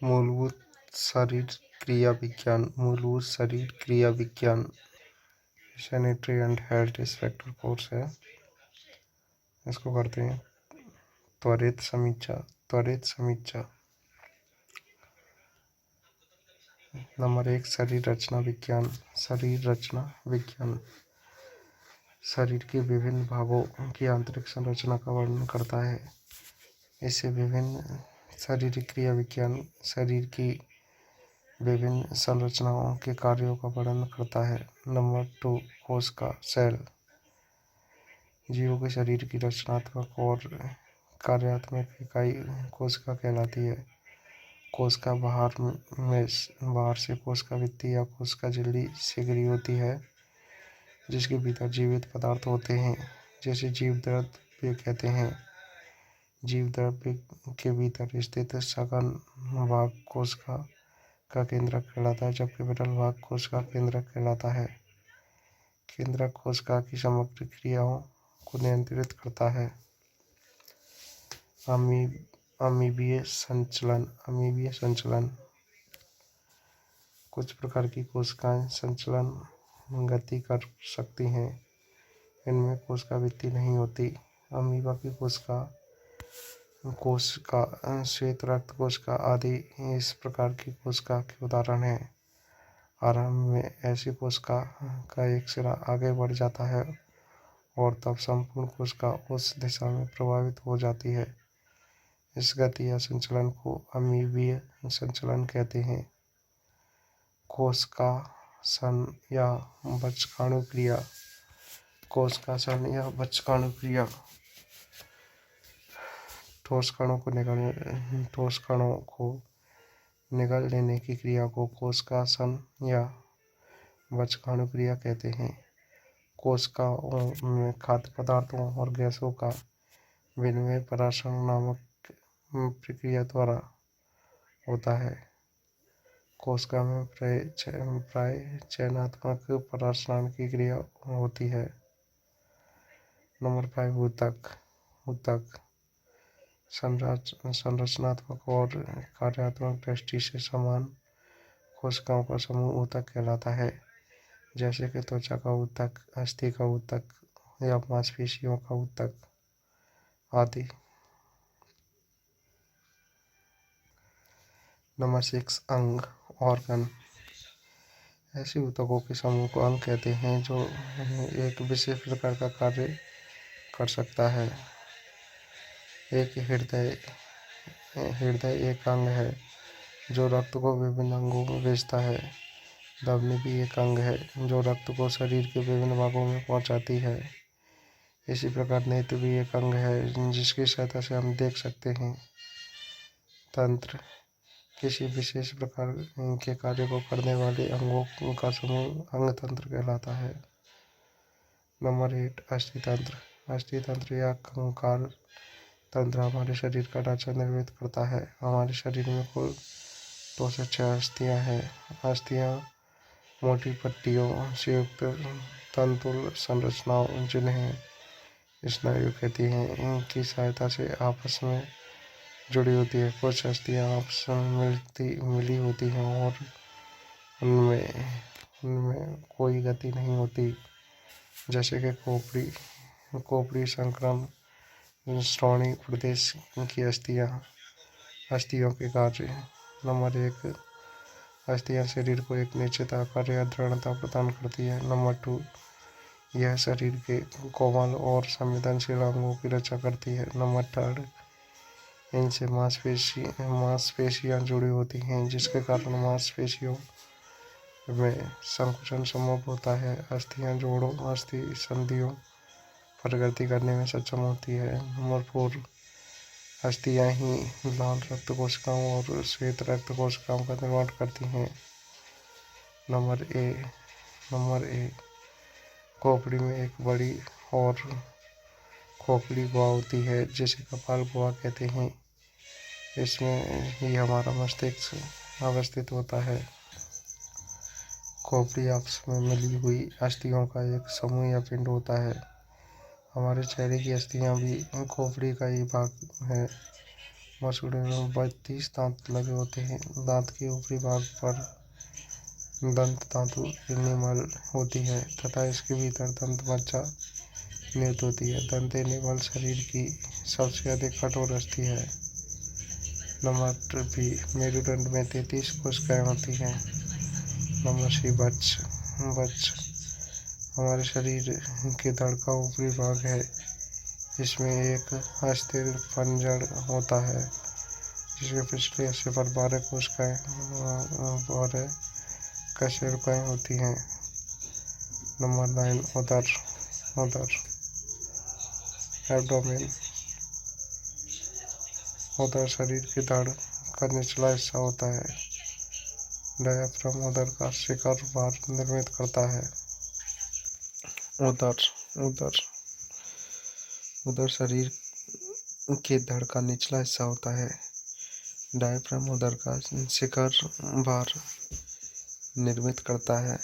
मूलभूत शरीर क्रिया विज्ञान। मूलभूत शरीर क्रिया विज्ञान sanitary and health inspector course है। इसको करते हैं त्वरित समीक्षा। त्वरित समीक्षा नंबर 1, शरीर रचना विज्ञान। शरीर रचना विज्ञान शरीर के विभिन्न भागों की आंतरिक संरचना का वर्णन करता है। इससे विभिन्न शारीरिक क्रिया विज्ञान शरीर की विभिन्न संरचनाओं के कार्यों का वर्णन करता है। नंबर 2, कोशिका सेल जीवों के शरीर की रचनात्मक और कार्यात्मक इकाई कोशिका कहलाती है। कोशिका बाहर से कोशिका भित्ति या कोशिका झिल्ली से घिरी होती है, जिसके भीतर जीवित पदार्थ होते हैं, जैसे जीव द्रव्य कहते हैं। जीव द्रव्य के भीतर स्थित सघन भाग कोशिका का केंद्रक कहलाता है, जबकि विरल भाग कोशिका केंद्रक कहलाता है। केंद्रक कोशिका की समग्र क्रियाओं को नियंत्रित करता है। अमीबीय संचलन। अमीबीय संचलन कुछ प्रकार की कोशिकाएं संचलन गति कर सकती हैं। इनमें कोशिका भित्ति नहीं होती। अमीबा की कोशिका श्वेत रक्त कोशिका आदि इस प्रकार की कोशिका के उदाहरण हैं। आरंभ में ऐसी कोशिका का एक सिरा आगे बढ़ जाता है और तब संपूर्ण कोशिका उस दिशा में प्रभावित हो जाती है। इस गति या संचलन को अमीबीय संचलन कहते हैं। कोशिकासन या बचकाणु क्रिया। कोशिकासन या बचकाणु क्रिया ठोस कणों को निगल लेने की क्रिया को कोशिकासन या बचकाणु क्रिया कहते हैं। कोशिकाओं में खाद्य पदार्थों और गैसों का विनिमय परासरण नामक प्रक्रिया द्वारा होता है। कोशिका में प्राय चयनात्मक परासरण की क्रिया होती है। नंबर 5, ऊतक संरचनात्मक और कार्यात्मक दृष्टि से समान कोशिकाओं का समूह ऊतक कहलाता है, जैसे कि त्वचा का ऊतक, अस्थि का ऊतक या मांसपेशियों का ऊतक आदि। नंबर 6, अंग ऑर्गन। ऐसे ऊतकों के समूह को अंग कहते हैं जो एक विशेष प्रकार का कार्य कर सकता है। एक हृदय एक अंग है जो रक्त को विभिन्न अंगों में भेजता है। धमनी भी एक अंग है जो रक्त को शरीर के विभिन्न भागों में पहुंचाती है। इसी प्रकार नेत्र भी एक अंग है जिसकी सहायता से हम देख सकते हैं। तंत्र किसी विशेष प्रकार के कार्य को करने वाले अंगों का समूह अंग तंत्र कहलाता है। नंबर 8, अस्थितंत्र। अस्थितंत्र या कंकाल तंत्र हमारे शरीर का ढांचा निर्मित करता है। हमारे शरीर में कुल 2 से 6 अस्थियां हैं। अस्थियां मोटी पट्टियों से युक्त तंतुल संरचनाओं, जिन्हें स्नायु कहती हैं, इनकी सहायता से आपस में जुड़ी होती है। कुछ अस्थियां आपस में मिली होती हैं और उनमें कोई गति नहीं होती, जैसे कि खोपड़ी संक्राम श्रोणि प्रदेश की अस्थियों के कार्य। नंबर 1, अस्थियां शरीर को एक निश्चित आकार या दृढ़ता प्रदान करती है। नंबर 2, यह शरीर के कोमल और संवेदनशील अंगों की रक्षा करती है। नंबर 3, इनसे मांसपेशियां जुड़ी होती हैं, जिसके कारण मांसपेशियों में संकुचन संभव होता है। अस्थियां जोड़ों अस्थि संधियों पर गति करने में सक्षम होती है। नंबर 4, अस्थियां ही लाल रक्त कोशिकाओं और श्वेत रक्त कोशिकाओं का निर्माण करती हैं। नंबर ए, खोपड़ी में एक बड़ी और खोखली गुहा होती है, जिसे कपाल गुहा कहते हैं। इसमें ही हमारा मस्तिष्क अवस्थित होता है। खोपड़ी आपस में मिली हुई अस्थियों का एक समूह या पिंड होता है। हमारे चेहरे की अस्थियां भी खोपड़ी का ही भाग है। मसूड़े में 32 दांत लगे होते हैं। दांत के ऊपरी भाग पर दंत धातु एनिमल होती है तथा इसके भीतर दंत मज्जा निहित होती है। दंत एनिमल शरीर की सबसे अधिक कठोर अस्थि है। नंबर बी, मेरुदंड में 33 कोशिकाएं होती हैं। नंबर सी, वक्ष। वक्ष हमारे शरीर के धड़ का ऊपरी भाग है। इसमें एक अस्थिर पंजर होता है जिसके पिछले हिस्से पर 12 कोशिकाएं और कशेरुकाएं होती हैं। नंबर 9, उदर। उदर एब्डोमेन। उदर शरीर के धड़ का निचला हिस्सा होता है। डायाफ्राम उदर का शिखर भार निर्मित करता है। उदर उदर उदर शरीर के धड़ का निचला हिस्सा होता है। डायाफ्राम उदर का शिखर भार निर्मित करता है।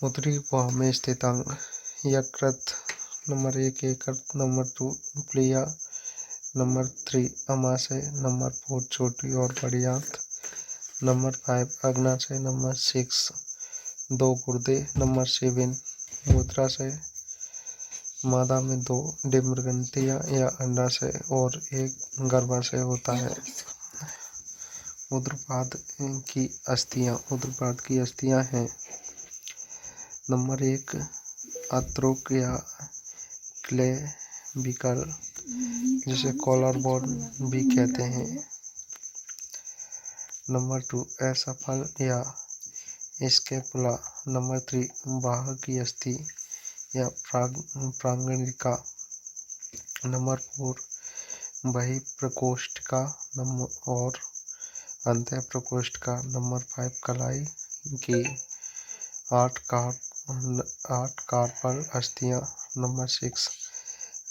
उदरी गुहा में स्थित अंग यकृत। नंबर 1, यकृत। नंबर 2, प्लीहा। नंबर 3, अमाशय। नंबर 4, छोटी और बड़ी आंत। नंबर 5, अग्नाशय। नंबर 6, 2 गुर्दे। नंबर 7, मूत्राशय। मादा में 2 डिम्ब ग्रंथियां या अंडाशय और 1 गर्भाशय होता है। उदरपाद की अस्थियां। उदरपाद की अस्थियां हैं। नंबर 1, अत्रक या क्लेविकल, जिसे कॉलर बोन भी कहते हैं। नंबर 2, असफल या स्कैपुला। नंबर 3, बाह की अस्थि या प्रांगणिका। नंबर 4, बहिःप्रकोष्ठिका और अंतःप्रकोष्ठिका। नंबर 5, कलाई की 8 कार्पल अस्थियां। नंबर 6,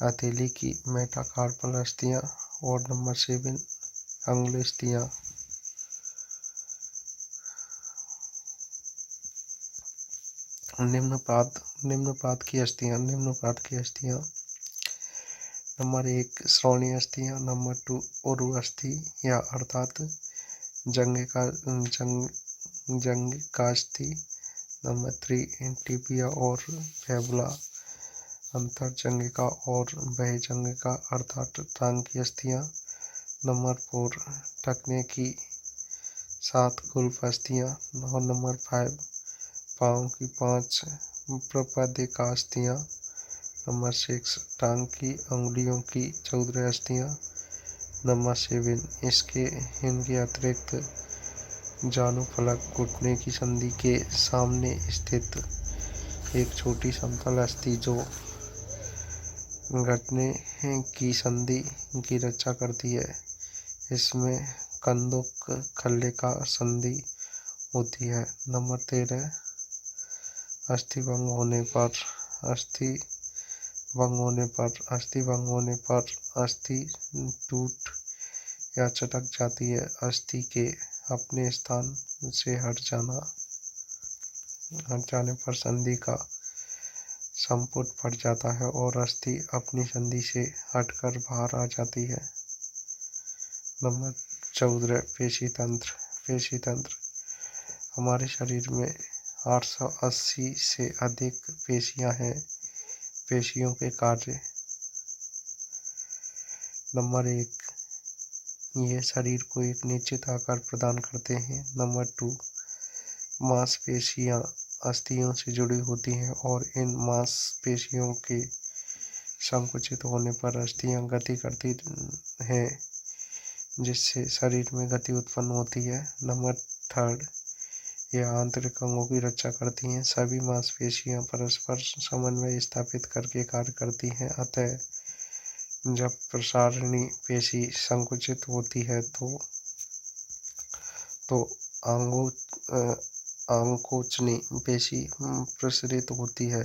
हथेली की मेटाकार्पल अस्थियां और नंबर 7, अंगुलेस्थियां। निम्नपाद की अस्थियां। निम्नपाद की अस्थियां। नंबर 1, श्रोणि अस्थियां। नंबर 2, उरु अस्थि या अर्थात जंघिकास्थि। नंबर 3, टिबिया और फिबुला, अंतरजंघिका और बहिर्जंघिका अर्थात टांग की अस्थियां। नंबर 4, टखने की 7 गुल्फ अस्थियां और नंबर 5, पाँव की 5 प्रपदिका अस्थियां। नंबर 6, टांग की अंगुलियों की 14 अस्थियां। नंबर 7, इनके अतिरिक्त जानुफलक घुटने की संधि के सामने स्थित एक छोटी समतल अस्थि जो घुटने की संधि की रक्षा करती है। इसमें कंदुक खल्लिका संधि होती है। नंबर 13, अस्थि भंग होने पर अस्थि टूट या चटक जाती है। अस्थि के अपने स्थान से हट जाने पर संधि का संपुट फट जाता है और अस्थि अपनी संधि से हटकर बाहर आ जाती है। नंबर 14, पेशी तंत्र। हमारे शरीर में 880 से अधिक पेशियां हैं। पेशियों के कार्य। नंबर 1, ये शरीर को एक निश्चित आकार प्रदान करते हैं। नंबर 2, मांसपेशियां अस्थियों से जुड़ी होती हैं और इन मांसपेशियों के संकुचित होने पर अस्थियां गति करती हैं जिससे शरीर में गति उत्पन्न होती है। नंबर 3, यह आंतरिक अंगों की रक्षा करती हैं। सभी मांसपेशियां परस्पर समन्वय स्थापित करके कार्य करती हैं। अतः जब प्रसारणी पेशी संकुचित होती है तो आंकोचनी पेशी प्रसारित होती है,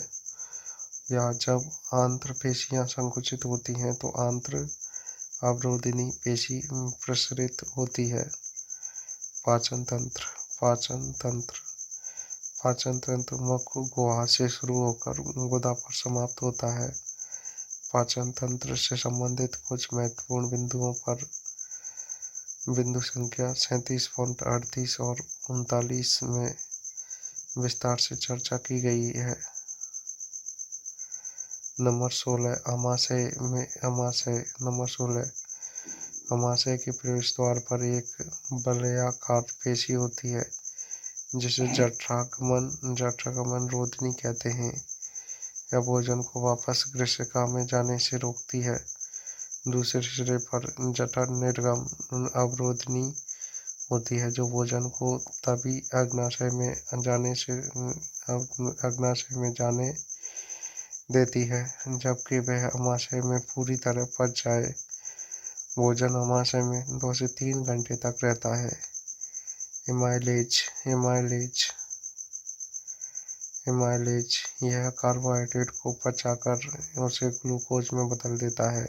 या जब आंत्र पेशियां संकुचित होती हैं तो आंत्र अवरोधिनी पेशी प्रसारित होती है। पाचन तंत्र मुख गुहा से शुरू होकर गुदा पर समाप्त होता है। पाचन तंत्र से संबंधित कुछ महत्वपूर्ण बिंदुओं पर बिंदु संख्या 37.38 और 39 में विस्तार से चर्चा की गई है। नंबर 16 अमाशय में नंबर 16 अमाशय के प्रवेश द्वार पर एक वलयाकार पेशी होती है जिसे जठरागमन रोधनी कहते हैं। यह भोजन को वापस गृहिका में जाने से रोकती है। दूसरे सिरे पर जठर निर्गम अवरोधनी होती है जो भोजन को तभी अग्नाशय में जाने देती है जबकि वह अमाशय में पूरी तरह पच जाए। भोजन अमाशय में 2 से 3 घंटे तक रहता है। एमाइलेज यह कार्बोहाइड्रेट को पचाकर उसे ग्लूकोज में बदल देता है।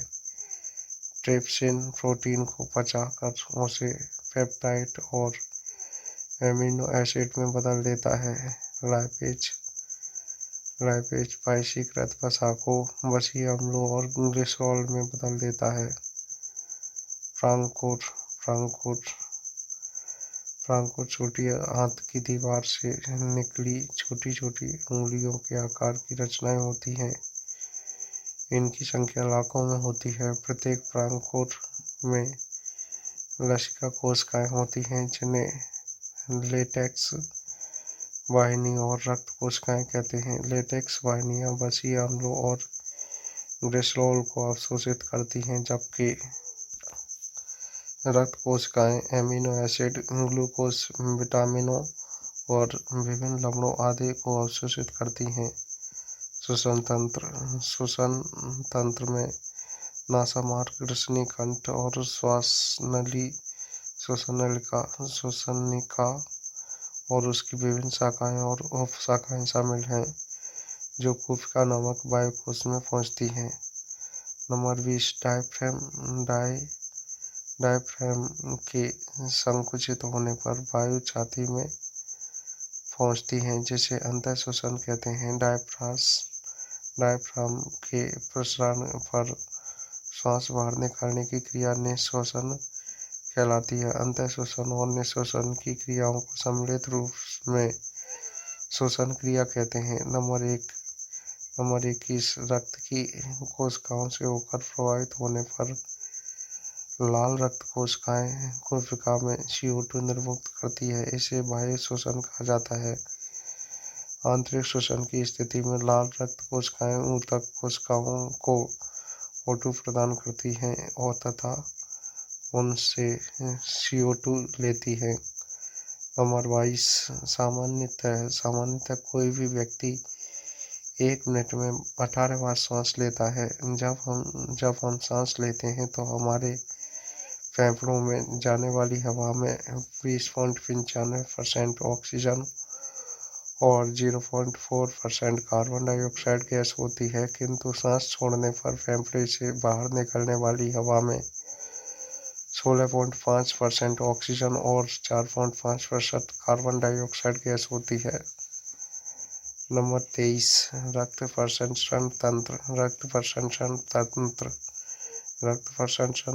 ट्रिप्सिन प्रोटीन को पचाकर उसे पेप्टाइड और एमिनो एसिड में बदल देता है। लाइपेज पाइशीकृत वसा को वसीय अम्लों और ग्लिसरॉल में बदल देता है। फ्रांकोर छोटी आंत की दीवार से निकली छोटी छोटी उंगलियों के आकार की रचनाएं होती हैं। इनकी संख्या लाखों में होती है। प्रत्येक फ्रांकोर में लसिका कोशिकाएं होती हैं जिन्हें लेटेक्स वाहिनी और रक्त कोशिकाएं कहते हैं। लेटेक्स वाहिनियां वसीय अम्लों और ग्लिसरॉल को अवशोषित करती हैं जबकि रक्त कोशिकाएं एमिनो एसिड, ग्लूकोज, विटामिनों और विभिन्न लवणों आदि को अवशोषित करती हैं। श्वसन तंत्र में नासामार्ग, कृष्णिकंठ और श्वसनिका और उसकी विभिन्न शाखाएं और उपशाखाएं शामिल हैं जो कुफिका नामक वायुकोश में पहुंचती हैं। नंबर 20 डायफ्राम के संकुचित होने पर वायु छाती में पहुंचती है जिसे अंतः श्वसन कहते हैं। डायफ्राम के प्रसारण पर श्वास बाहर निकालने की क्रिया निःश्वसन कहलाती है। अंतः श्वसन और निःश्वसन की क्रियाओं को सम्मिलित रूप में श्वसन क्रिया कहते हैं। नंबर 21 रक्त की कोशिकाओं से होकर प्रवाहित होने पर लाल रक्त कोशिकाएं कोशिका में CO2 निर्मुक्त करती है। इसे बाह्य श्वसन कहा जाता है। आंतरिक श्वसन की स्थिति में लाल रक्त कोशिकाएं ऊतक कोशिकाओं को O2 प्रदान करती हैं और तथा उनसे CO2 लेती है। नंबर 22 सामान्यतः कोई भी व्यक्ति 1 मिनट में 18 बार सांस लेता है। जब हम सांस लेते हैं तो हमारे फेफड़ों में जाने वाली हवा में 20.95% ऑक्सीजन और 0.4% कार्बन डाइऑक्साइड गैस होती है, किंतु सांस छोड़ने पर फेफड़े से बाहर निकलने वाली हवा में 16.5% ऑक्सीजन और 4.5% कार्बन डाइऑक्साइड गैस होती है। नंबर 23 रक्त प्रसंचरण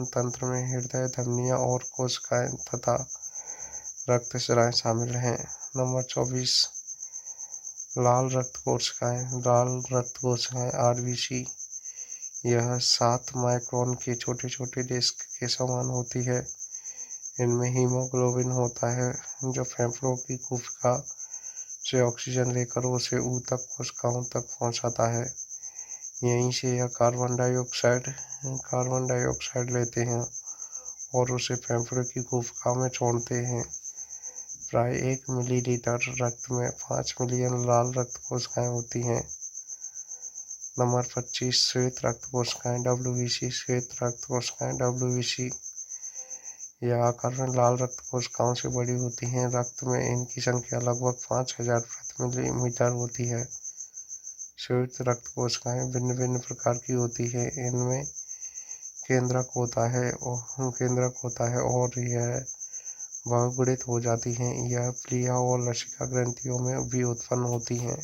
तंत्र में हृदय, धमनियां और कोशिकाएं तथा रक्तस्राव शामिल हैं। नंबर 24 लाल रक्त कोशिकाएं RBC यह 7 माइक्रोन के छोटे छोटे डिस्क के समान होती है। इनमें हीमोग्लोबिन होता है जो फेफड़ों की कोशिका से ऑक्सीजन लेकर उसे ऊतक कोशिकाओं तक पहुंचाता है। यहीं से यह कार्बन डाइऑक्साइड लेते हैं और उसे फेफड़े की कोशिका में छोड़ते हैं। प्राय 1 मिलीलीटर रक्त में 5 मिलियन लाल रक्त कोशिकाएं होती हैं। नंबर 25 श्वेत रक्त कोशिकाएं WBC श्वेत रक्त कोशिकाएं WBC यह आकार में लाल रक्त कोशिकाओं से बड़ी होती हैं। रक्त में इनकी संख्या लगभग 5000 प्रति मिलीमीटर होती है। श्वेत रक्त कोशिकाएं भिन्न भिन्न प्रकार की होती है। इनमें केंद्रक होता है और यह बहुगुणित हो जाती हैं। यह प्लीहा और लसिका ग्रंथियों में भी उत्पन्न होती हैं।